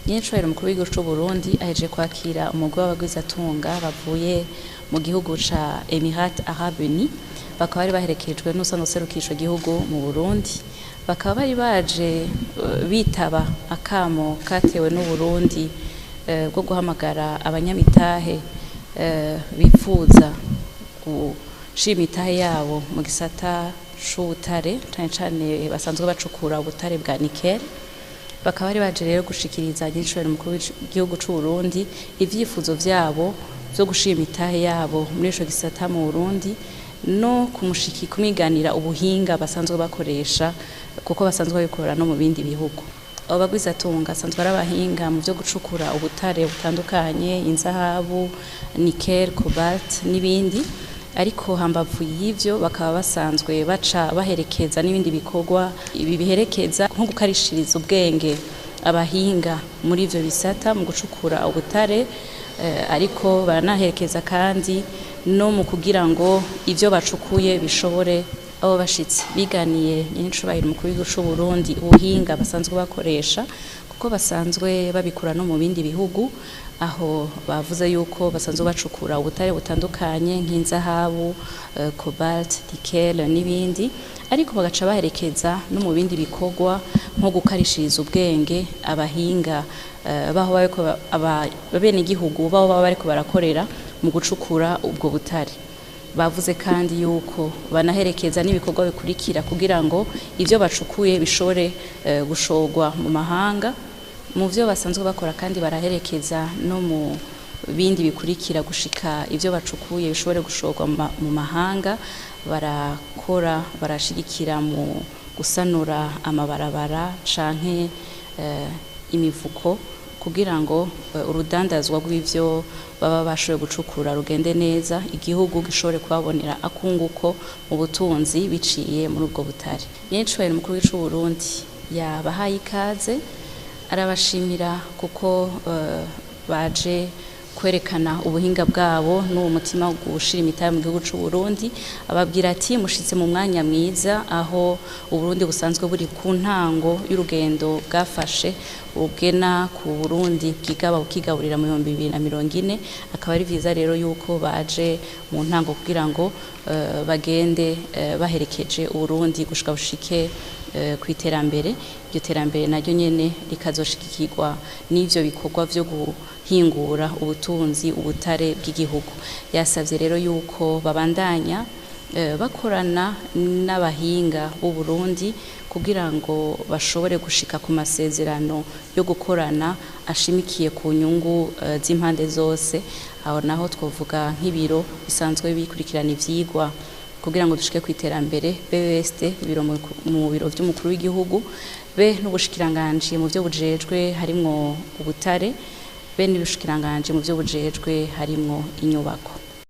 Nyencubahiro umukuru w'igihugu c'u Burundi aheje kwakira umugwi w'abagwizatunga bavuye mu gihugu ca Emirats Arabes Unis, bakaba bari baherekejwe n'usanzwe userukira ico gihugu mu Burundi, bakaba bari baje bitaba akamo katewe n'u Burundi bwo guhamagara abanyamitahe bipfuza gushira imitahe yabo mu gisata c'ubutare, cane cane basanzwe bacukura ubutare bwa nickel. Bakaba bari baje rero gushikiriza nyencubahiro umukuru w'igihugu c'u Burundi ivyifuzo vyabo vyo gushira imitahe yabo muri ico gisata mu Burundi, no kumwiganira ubuhinga basanzwe bakoresha kuko basanzwe babikora no mu bindi bihugu. Abo bagwizatunga basanzwe ari abahinga mu vyo gucukura ubutare butandukanye, inzahabu, nickel, cobalt n'ibindi, ariko hambavu y'ivyo bakaba basanzwe baca baherekeza n'ibindi bikorwa ibi biherekeza nko gukarishiriza ubwenge abahinga muri ivyo bisata mu gucukura ubutare, ariko baranaherekeza kandi no mu kugira ngo ivyo bacukuye bishobore abo bashitsi biganiye nyencubahiro umukuru w'igihugu c'u Burundi ubuhinga basanzwe bakoresha kuko basanzwe babikora no mu bindi bihugu, aho bavuze yuko basanzwe bacukura ubutare butandukanye nk'inzahabu, cobalt, nickel n'ibindi, ariko bagaca baherekeza no mu bindi bikorwa nko gukarishiriza ubwenge abahinga baho bariko abene igihugu baho baba bariko barakorera mu gucukura ubwo butare. Bavuze kandi yuko banaherekeza n'ibikorwa bikurikira kugira ngo ivyo bacukuye bishobore gushorwa mu mahanga. Mu vyo basanzwe bakora kandi baraherekeza no mu bindi bikurikira gushika ivyo bacukuye bishobore gushorwa mu mahanga. Barakora barashigikira mu gusanura amabarabara canke imifuko kugira ngo urudandazwa rw'ivyo baba bashoboye gucukura rugende neza, igihugu gishobore kubabonera akunguko mu butunzi biciye muri ubwo butare. Nyencubahiro umukuru w'igihugu c'u Burundi yabahaye ikaze, arabashimira kuko baje kwerekana ubuhinga bwabo n'uwo mutima wo gushira imitahe mu gihugu c'u Burundi, ababwira ati mushitse mu mwanya mwiza aho Uburundi busanzwe buri ku ntango y'urugendo bwafashe ugena ku Burundi bwigaba bukigaburira mu 2040. Akaba ari vyiza rero yuko baje mu ntango kugira ngo bagende baherekeje Uburundi gushika bushike kwiterambere. Iryo terambere naryo nyene rikazoshikirwa n'ivyo bikorwa vyo guhingura ubutunzi ubutare bw'igihugu. Yasavye rero yuko babandanya bakorana n'abahinga b'u Burundi kugira ngo bashobore gushika ku masezerano yo gukorana ashimikiye ku nyungu z'impande zose. Aho naho twovuga nk'ibiro bisanzwe bikurikirana ivyigwa kugira ngo dushike kwiterambere, BEST mu biro vy'umukuru w'igihugu, be n'ubushikiranganje mu vyo bujejwe harimwo ubutare, be n'ubushikiranganje mu vyo bujejwe harimwo inyubako.